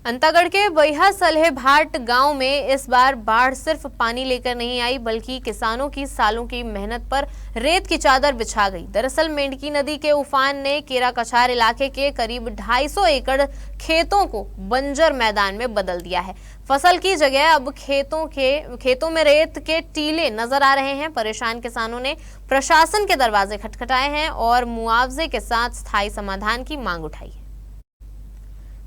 अंतागढ़ के बैहा सलहे भाट गांव में इस बार बाढ़ सिर्फ पानी लेकर नहीं आई, बल्कि किसानों की सालों की मेहनत पर रेत की चादर बिछा गई। दरअसल मेंढकी नदी के उफान ने केरा कछार इलाके के करीब 250 एकड़ खेतों को बंजर मैदान में बदल दिया है। फसल की जगह अब खेतों में रेत के टीले नजर आ रहे हैं। परेशान किसानों ने प्रशासन के दरवाजे खटखटाए हैं और मुआवजे के साथ स्थायी समाधान की मांग उठाई है।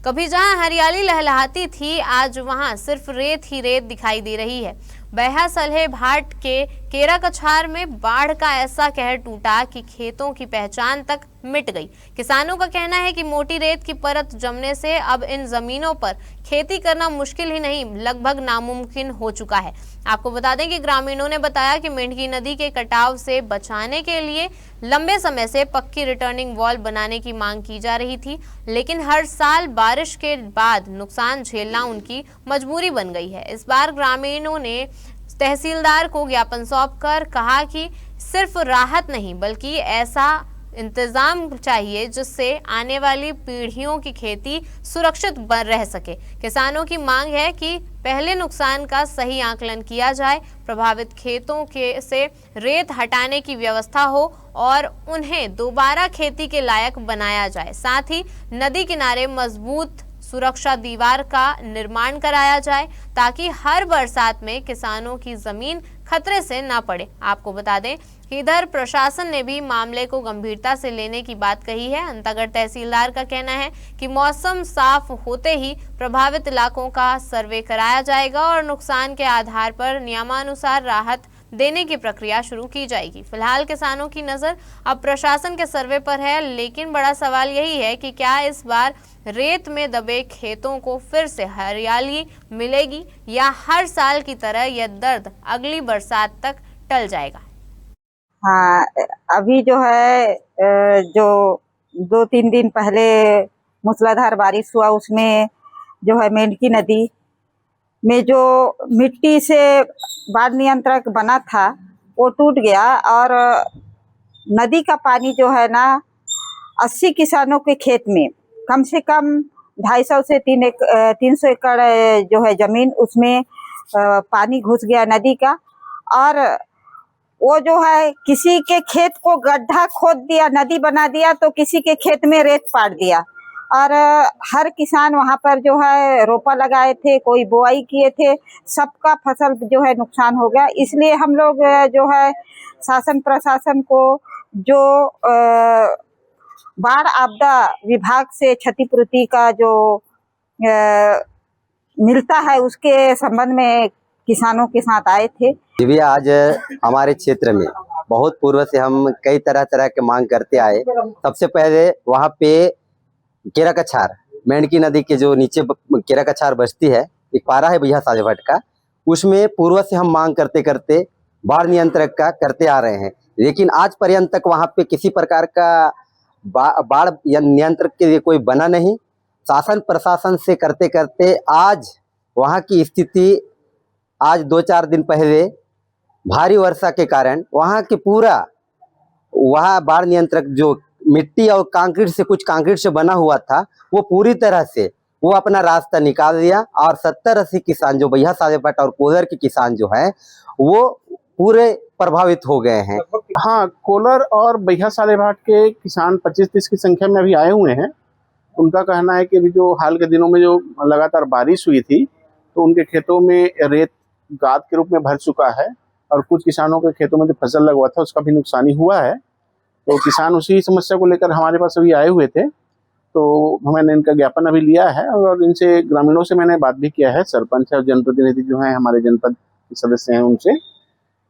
कभी जहां हरियाली लहलहाती थी, आज वहां सिर्फ रेत ही रेत दिखाई दे रही है। बैहा सलहे भाट के केरा कछार में बाढ़ का ऐसा कहर टूटा कि खेतों की पहचान तक मिट गई। किसानों का कहना है कि मोटी रेत की परत जमने से अब इन जमीनों पर खेती करना मुश्किल ही नहीं, लगभग नामुमकिन हो चुका है। आपको बता दें कि ग्रामीणों ने बताया कि मेंढकी नदी के कटाव से बचाने के लिए लंबे समय से पक्की रिटर्निंग वॉल बनाने की मांग की जा रही थी, लेकिन हर साल बारिश के बाद नुकसान झेलना उनकी मजबूरी बन गई है। इस बार ग्रामीणों ने तहसीलदार को ज्ञापन सौंपकर कहा कि सिर्फ राहत नहीं, बल्कि ऐसा इंतजाम चाहिए जिससे आने वाली पीढ़ियों की खेती सुरक्षित रह सके। किसानों की मांग है कि पहले नुकसान का सही आकलन किया जाए, प्रभावित खेतों से रेत हटाने की व्यवस्था हो और उन्हें दोबारा खेती के लायक बनाया जाए। साथ ही नदी किनारे मजबूत सुरक्षा दीवार का निर्माण कराया जाए ताकि हर बरसात में किसानों की जमीन खतरे से न पड़े। आपको बता दें कि इधर प्रशासन ने भी मामले को गंभीरता से लेने की बात कही है। अंतागढ़ तहसीलदार का कहना है कि मौसम साफ होते ही प्रभावित इलाकों का सर्वे कराया जाएगा और नुकसान के आधार पर नियमानुसार राहत देने की प्रक्रिया शुरू की जाएगी। फिलहाल किसानों की नजर अब प्रशासन के सर्वे पर है, लेकिन बड़ा सवाल यही है कि क्या इस बार रेत में दबे खेतों को फिर से हरियाली मिलेगी या हर साल की तरह यह दर्द अगली बरसात तक टल जाएगा। हाँ, अभी जो है जो 2-3 दिन पहले मूसलाधार बारिश हुआ, उसमें जो है मेंढकी नदी में जो मिट्टी से बाढ़ नियंत्रक बना था वो टूट गया और नदी का पानी जो है ना 80 किसानों के खेत में कम से कम 250 से 300 एकड़ जो है जमीन, उसमें पानी घुस गया नदी का। और वो जो है किसी के खेत को गड्ढा खोद दिया, नदी बना दिया, तो किसी के खेत में रेत पाट दिया। और हर किसान वहां पर जो है रोपा लगाए थे, कोई बुआई किए थे, सबका फसल जो है नुकसान हो गया। इसलिए हम लोग जो है शासन प्रशासन को जो बाढ़ आपदा विभाग से क्षतिपूर्ति का जो मिलता है, उसके संबंध में किसानों के साथ आए थे। जी, आज हमारे क्षेत्र में बहुत पूर्व से हम कई तरह के मांग करते आए। सबसे पहले वहाँ पे केरा कछार, मेंढकी नदी के जो नीचे केरा कछार बस्ती है, एक पारा है बैहा सलहे भाट का, उसमें पूर्व से हम मांग करते करते बाढ़ नियंत्रक का करते आ रहे हैं, लेकिन आज पर्यंत तक वहाँ पे किसी प्रकार का बाढ़ नियंत्रक के लिए कोई बना नहीं। शासन प्रशासन से करते करते आज वहाँ की स्थिति, आज 2-4 दिन पहले भारी वर्षा के कारण वहाँ के पूरा बाढ़ नियंत्रक जो मिट्टी और कंक्रीट से, कुछ कंक्रीट से बना हुआ था, वो पूरी तरह से वो अपना रास्ता निकाल दिया और 70-80 किसान जो बैहा सलहे भाट और कोलर के किसान जो हैं वो पूरे प्रभावित हो गए हैं। हाँ, कोलर और बैहा सलहे भाट के किसान 25-30 की संख्या में अभी आए हुए हैं। उनका कहना है कि अभी जो हाल के दिनों में जो लगातार बारिश हुई थी, तो उनके खेतों में रेत गाद के रूप में भर चुका है और कुछ किसानों के खेतों में जो फसल लगवा था उसका भी नुकसानी हुआ है। तो किसान उसी समस्या को लेकर हमारे पास अभी आए हुए थे, तो मैंने इनका ज्ञापन अभी लिया है और इनसे ग्रामीणों से मैंने बात भी किया है। सरपंच और जनप्रतिनिधि जो हैं हमारे जनपद के सदस्य हैं, उनसे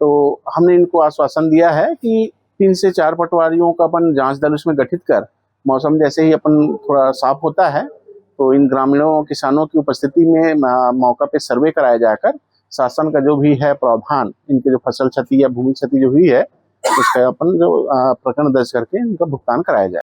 तो हमने इनको आश्वासन दिया है कि 3 से 4 पटवारियों का अपन जांच दल उसमें गठित कर, मौसम जैसे ही अपन थोड़ा साफ होता है तो इन ग्रामीणों किसानों की उपस्थिति में मौका पे सर्वे कराया जाकर शासन का जो भी है प्रावधान, इनके जो फसल क्षति या भूमि क्षति जो हुई है, उसका अपन जो प्रकरण दर्ज करके इनका भुगतान कराया जाए।